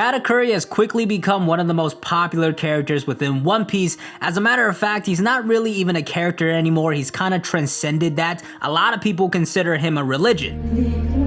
Katakuri has quickly become one of the most popular characters within One Piece. As a matter of fact, he's not really even a character anymore, he's kind of transcended that. A lot of people consider him a religion.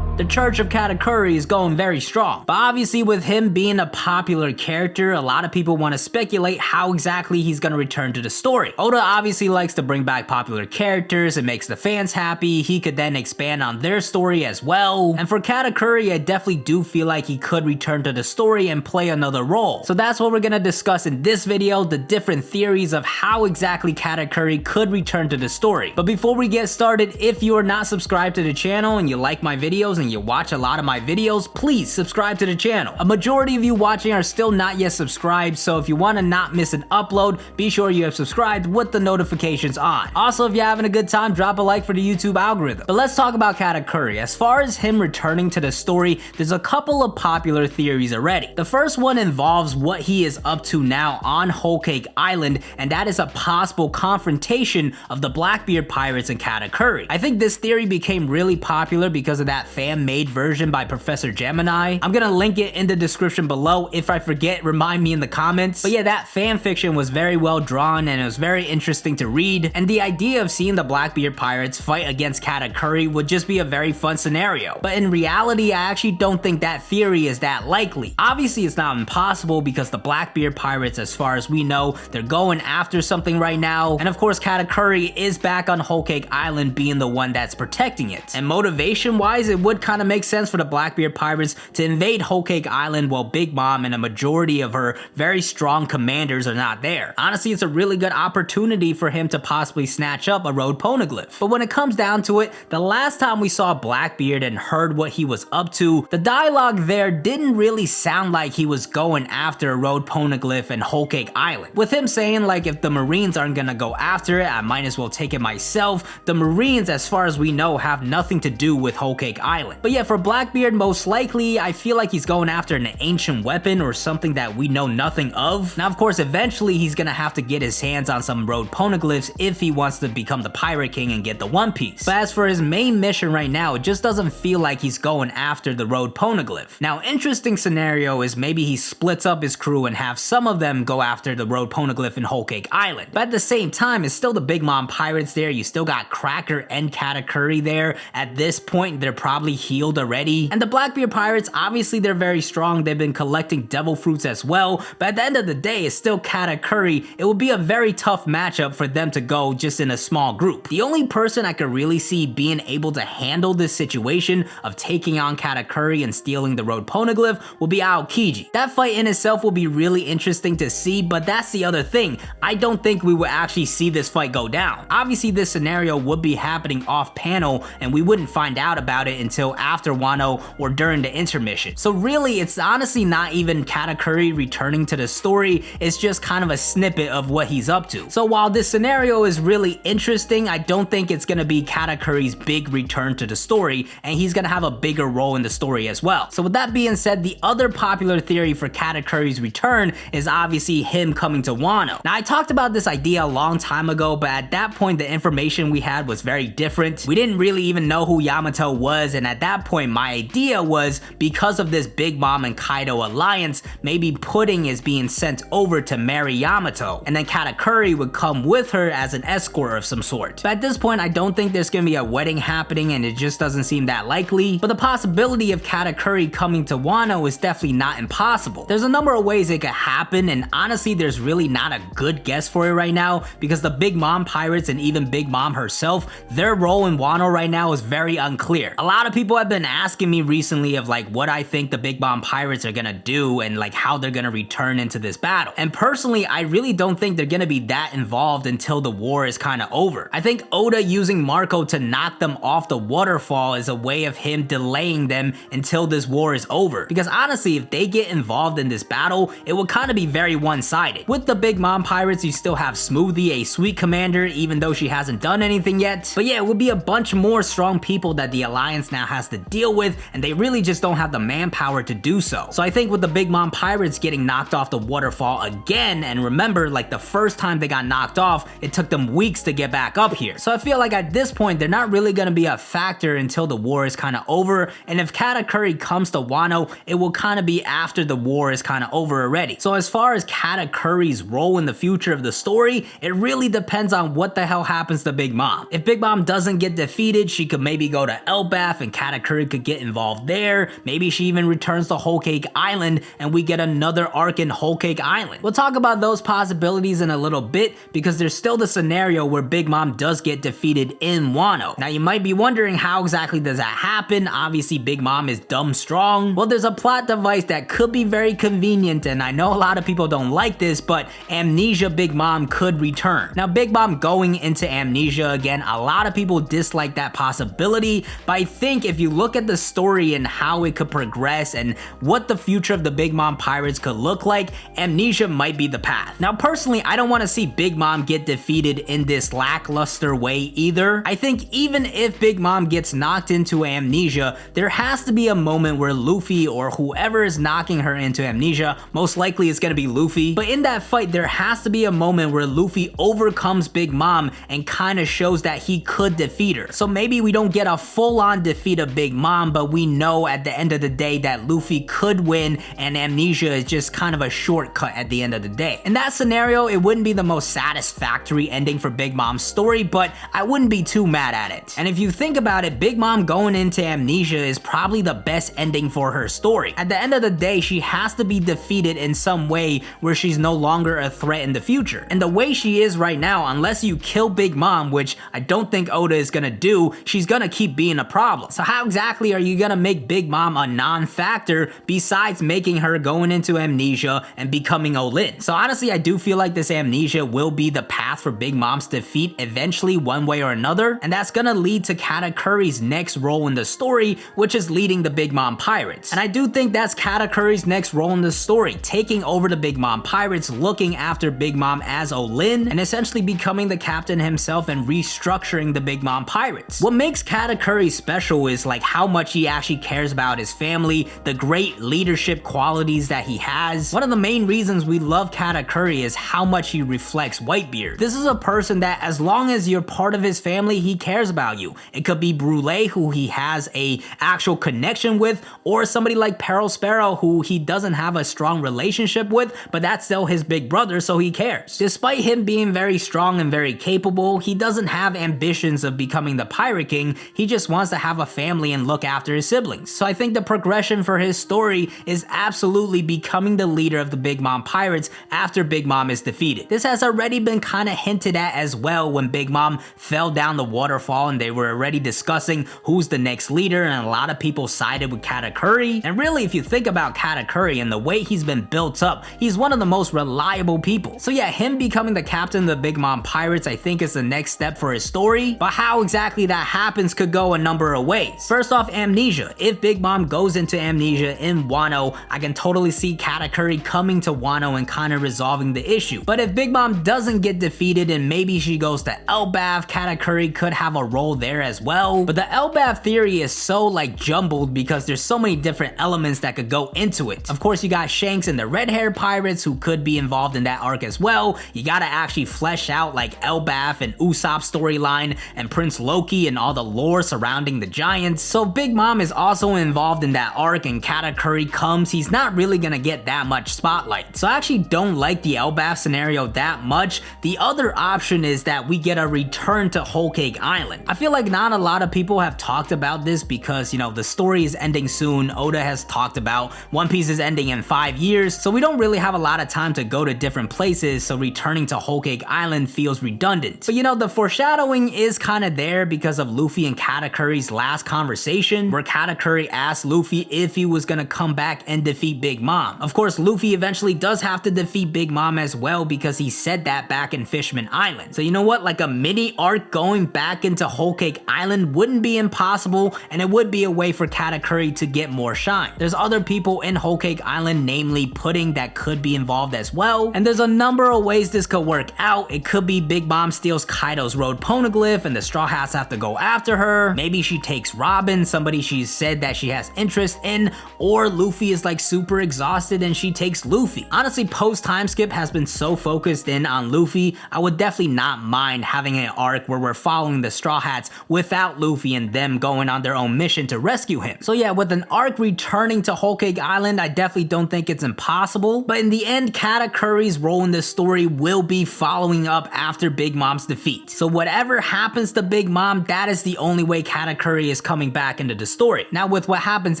The Church of Katakuri is going very strong. But obviously with him being a popular character, a lot of people want to speculate how exactly he's going to return to the story. Oda obviously likes to bring back popular characters, it makes the fans happy, he could then expand on their story as well. And for Katakuri, I definitely do feel like he could return to the story and play another role. So that's what we're going to discuss in this video, the different theories of how exactly Katakuri could return to the story. But before we get started, if you are not subscribed to the channel and you like my videos and you watch a lot of my videos, please subscribe to the channel. A majority of you watching are still not yet subscribed, so if you want to not miss an upload, be sure you have subscribed with the notifications on. Also, if you're having a good time, drop a like for the YouTube algorithm. But let's talk about Katakuri. As far as him returning to the story, there's a couple of popular theories already. The first one involves what he is up to now on Whole Cake Island, and that is a possible confrontation of the Blackbeard pirates and Katakuri. I think this theory became really popular because of that fan-made version by Professor Gemini. I'm gonna link it in the description below. If I forget, remind me in the comments. But yeah, that fan fiction was very well drawn and it was very interesting to read, and the idea of seeing the Blackbeard pirates fight against Katakuri would just be a very fun scenario. But in reality, I actually don't think that theory is that likely. Obviously, it's not impossible because the Blackbeard pirates, as far as we know, they're going after something right now, and of course Katakuri is back on Whole Cake Island being the one that's protecting it. And motivation wise, it would kind of make sense for the Blackbeard pirates to invade Whole Cake Island while Big Mom and a majority of her very strong commanders are not there. Honestly, it's a really good opportunity for him to possibly snatch up a road poneglyph. But when it comes down to it, the last time we saw Blackbeard and heard what he was up to, the dialogue there didn't really sound like he was going after a road poneglyph and Whole Cake Island. With him saying like, if the Marines aren't gonna go after it, I might as well take it myself. The Marines, as far as we know, have nothing to do with Whole Cake Island. But yeah, for Blackbeard, most likely, I feel like he's going after an ancient weapon or something that we know nothing of. Now, of course, eventually he's gonna have to get his hands on some road poneglyphs if he wants to become the Pirate King and get the One Piece. But as for his main mission right now, it just doesn't feel like he's going after the road poneglyph. Now, interesting scenario is maybe he splits up his crew and have some of them go after the road poneglyph in Whole Cake Island. But at the same time, it's still the Big Mom pirates there. You still got Cracker and Katakuri there. At this point, they're probably healed already. And the Blackbeard pirates, obviously they're very strong, they've been collecting devil fruits as well, but at the end of the day, it's still Katakuri. It would be a very tough matchup for them to go just in a small group. The only person I could really see being able to handle this situation of taking on Katakuri and stealing the road poneglyph will be Aokiji. That fight in itself will be really interesting to see, but that's the other thing. I don't think we will actually see this fight go down. Obviously, this scenario would be happening off panel and we wouldn't find out about it until after Wano or during the intermission. So really, it's honestly not even Katakuri returning to the story, it's just kind of a snippet of what he's up to. So while this scenario is really interesting, I don't think it's gonna be Katakuri's big return to the story, and he's gonna have a bigger role in the story as well. So with that being said, the other popular theory for Katakuri's return is obviously him coming to Wano. Now, I talked about this idea a long time ago, but at that point, the information we had was very different. We didn't really even know who Yamato was, and at that point, my idea was because of this Big Mom and Kaido alliance, maybe Pudding is being sent over to marry Yamato, and then Katakuri would come with her as an escort of some sort. But at this point, I don't think there's gonna be a wedding happening, and it just doesn't seem that likely. But the possibility of Katakuri coming to Wano is definitely not impossible. There's a number of ways it could happen, and honestly, there's really not a good guess for it right now, because the Big Mom pirates and even Big Mom herself, their role in Wano right now is very unclear. A lot of people have been asking me recently of like what I think the Big Mom pirates are gonna do and like how they're gonna return into this battle. And personally, I really don't think they're gonna be that involved until the war is kind of over. I think Oda using Marco to knock them off the waterfall is a way of him delaying them until this war is over. Because honestly, if they get involved in this battle, it would kind of be very one-sided. With the Big Mom pirates, you still have Smoothie, a sweet commander, even though she hasn't done anything yet. But yeah, it would be a bunch more strong people that the Alliance now has to deal with, and they really just don't have the manpower to do so. So I think with the Big Mom Pirates getting knocked off the waterfall again, and remember, like the first time they got knocked off, it took them weeks to get back up here. So I feel like at this point, they're not really gonna be a factor until the war is kind of over, and if Katakuri comes to Wano, it will kind of be after the war is kind of over already. So as far as Katakuri's role in the future of the story, it really depends on what the hell happens to Big Mom. If Big Mom doesn't get defeated, she could maybe go to Elbaf and Katakuri could get involved there. Maybe she even returns to Whole Cake Island and we get another arc in Whole Cake Island. We'll talk about those possibilities in a little bit because there's still the scenario where Big Mom does get defeated in Wano. Now you might be wondering how exactly does that happen? Obviously Big Mom is dumb strong. Well, there's a plot device that could be very convenient, and I know a lot of people don't like this, but Amnesia Big Mom could return. Now Big Mom going into Amnesia again, a lot of people dislike that possibility, but I think if you look at the story and how it could progress and what the future of the Big Mom Pirates could look like, Amnesia might be the path. Now personally, I don't want to see Big Mom get defeated in this lackluster way either. I think even if Big Mom gets knocked into Amnesia, there has to be a moment where Luffy or whoever is knocking her into Amnesia, most likely it's gonna be Luffy, but in that fight there has to be a moment where Luffy overcomes Big Mom and kind of shows that he could defeat her. So maybe we don't get a full-on defeat of Big Mom, but we know at the end of the day that Luffy could win and Amnesia is just kind of a shortcut at the end of the day. In that scenario, it wouldn't be the most satisfactory ending for Big Mom's story, but I wouldn't be too mad at it. And if you think about it, Big Mom going into Amnesia is probably the best ending for her story. At the end of the day, she has to be defeated in some way where she's no longer a threat in the future. And the way she is right now, unless you kill Big Mom, which I don't think Oda is gonna do, she's gonna keep being a problem. So how exactly are you gonna make Big Mom a non-factor besides making her going into Amnesia and becoming Olin? So honestly, I do feel like this Amnesia will be the path for Big Mom's defeat eventually one way or another, and that's gonna lead to Katakuri's next role in the story, which is leading the Big Mom Pirates. And I do think that's Katakuri's next role in the story, taking over the Big Mom Pirates, looking after Big Mom as Olin, and essentially becoming the captain himself and restructuring the Big Mom Pirates. What makes Katakuri special is like how much he actually cares about his family, the great leadership qualities that he has. One of the main reasons we love Katakuri is how much he reflects Whitebeard. This is a person that as long as you're part of his family, he cares about you. It could be Brûlé, who he has a actual connection with, or somebody like Peril Sparrow, who he doesn't have a strong relationship with, but that's still his big brother, so he cares. Despite him being very strong and very capable, he doesn't have ambitions of becoming the Pirate King. He just wants to have a family and look after his siblings. So I think the progression for his story is absolutely becoming the leader of the Big Mom Pirates after Big Mom is defeated. This has already been kind of hinted at as well when Big Mom fell down the waterfall and they were already discussing who's the next leader, and a lot of people sided with Katakuri. And really, if you think about Katakuri and the way he's been built up, he's one of the most reliable people. So yeah, him becoming the captain of the Big Mom Pirates I think is the next step for his story, but how exactly that happens could go a number of ways. First off, Amnesia. If Big Mom goes into Amnesia in Wano, I can totally see Katakuri coming to Wano and kind of resolving the issue. But if Big Mom doesn't get defeated and maybe she goes to Elbaf, Katakuri could have a role there as well. But the Elbaf theory is so like jumbled because there's so many different elements that could go into it. Of course, you got Shanks and the red hair pirates who could be involved in that arc as well. You gotta actually flesh out like Elbaf and Usopp's storyline and Prince Loki and all the lore surrounding the giants. So Big Mom is also involved in that arc and Katakuri comes, he's not really gonna get that much spotlight. So I actually don't like the Elbaf scenario that much. The other option is that we get a return to Whole Cake Island. I feel like not a lot of people have talked about this because, you know, the story is ending soon. Oda has talked about One Piece is ending in 5 years, so we don't really have a lot of time to go to different places, so returning to Whole Cake Island feels redundant. But you know, the foreshadowing is kind of there because of Luffy and Katakuri's last conversation, where Katakuri asked Luffy if he was gonna come back and defeat Big Mom. Of course, Luffy eventually does have to defeat Big Mom as well because he said that back in Fishman Island. So you know what, like a mini arc going back into Whole Cake Island wouldn't be impossible, and it would be a way for Katakuri to get more shine. There's other people in Whole Cake Island, namely Pudding, that could be involved as well, and there's a number of ways this could work out. It could be Big Mom steals Kaido's road poneglyph and the Straw Hats have to go after her. Maybe she takes Robin, somebody she's said that she has interest in, or Luffy is like super exhausted and she takes Luffy. Honestly, post time skip has been so focused in on Luffy, I would definitely not mind having an arc where we're following the Straw Hats without Luffy and them going on their own mission to rescue him. So yeah, with an arc returning to Whole Cake Island, I definitely don't think it's impossible, but in the end, Katakuri's role in this story will be following up after Big Mom's defeat. So whatever happens to Big Mom, that is the only way Katakuri is coming back into the story. Now with what happens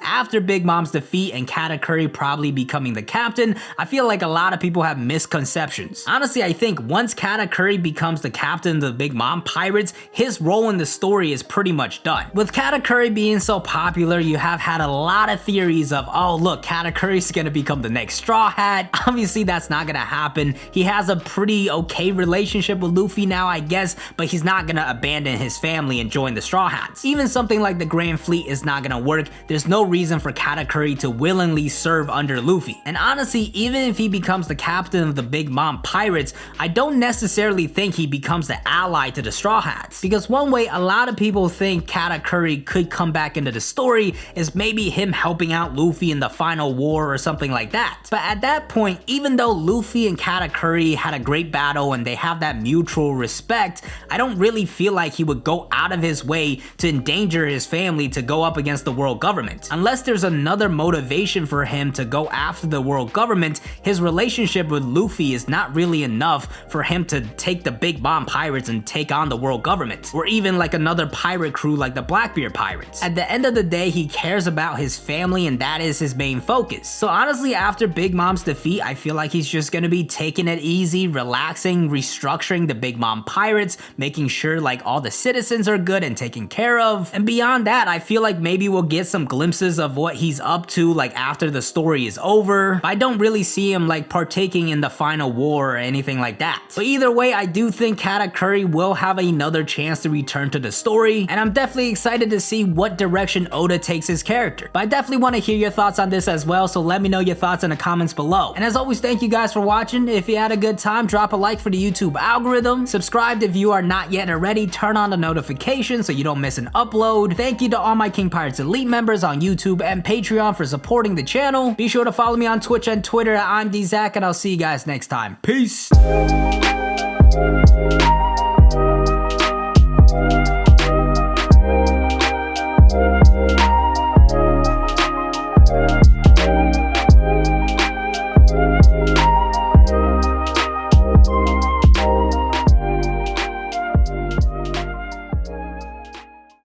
after Big Mom's defeat and Katakuri probably becoming the captain, I feel like a lot of people have misconceptions. Honestly, I think once Katakuri becomes the captain of the Big Mom Pirates, his role in the story is pretty much done. With Katakuri being so popular, you have had a lot of theories of, oh look, Katakuri's gonna become the next Straw Hat. Obviously that's not gonna happen. He has a pretty okay relationship with Luffy now, I guess, but he's not gonna abandon his family and join the Straw Hats. Even something like the Grand Fleet is not gonna work. There's no reason for Katakuri to willingly serve under Luffy. And honestly, even if he becomes the captain of the Big Mom Pirates, I don't necessarily think he becomes the ally to the Straw Hats. Because one way a lot of people think Katakuri could come back into the story is maybe him helping out Luffy in the final war or something like that. But at that point, even though Luffy and Katakuri had a great battle and they have that mutual respect, I don't really feel like he would go out of his way to endanger his family to go up against the world government. Unless there's another motivation for him to go after the world government, his relationship with Luffy is not really enough for him to take the Big Mom Pirates and take on the world government, or even like another pirate crew like the Blackbeard Pirates. At the end of the day, he cares about his family and that is his main focus. So honestly, after Big Mom's defeat, I feel like he's just gonna be taking it easy, relaxing, restructuring the Big Mom Pirates, making sure like all the citizens are good and taken care of. And beyond that, I feel like maybe we'll get some glimpses of what he's up to like after the story is over. But I don't really see him like partaking in the final war or anything like that. But either way, I do think Katakuri will have another chance to return to the story, and I'm definitely excited to see what direction Oda takes his character. But I definitely want to hear your thoughts on this as well, so let me know your thoughts in the comments below. And as always, thank you guys for watching. If you had a good time, drop a like for the YouTube algorithm. Subscribe if you are not yet already. Turn on the notifications so you don't miss an upload. Thank you to all my King Pirates Elite members on YouTube and Patreon for supporting the channel. Be sure to follow me on Twitch and Twitter at I'm DZach, and I'll see you guys next time. Peace!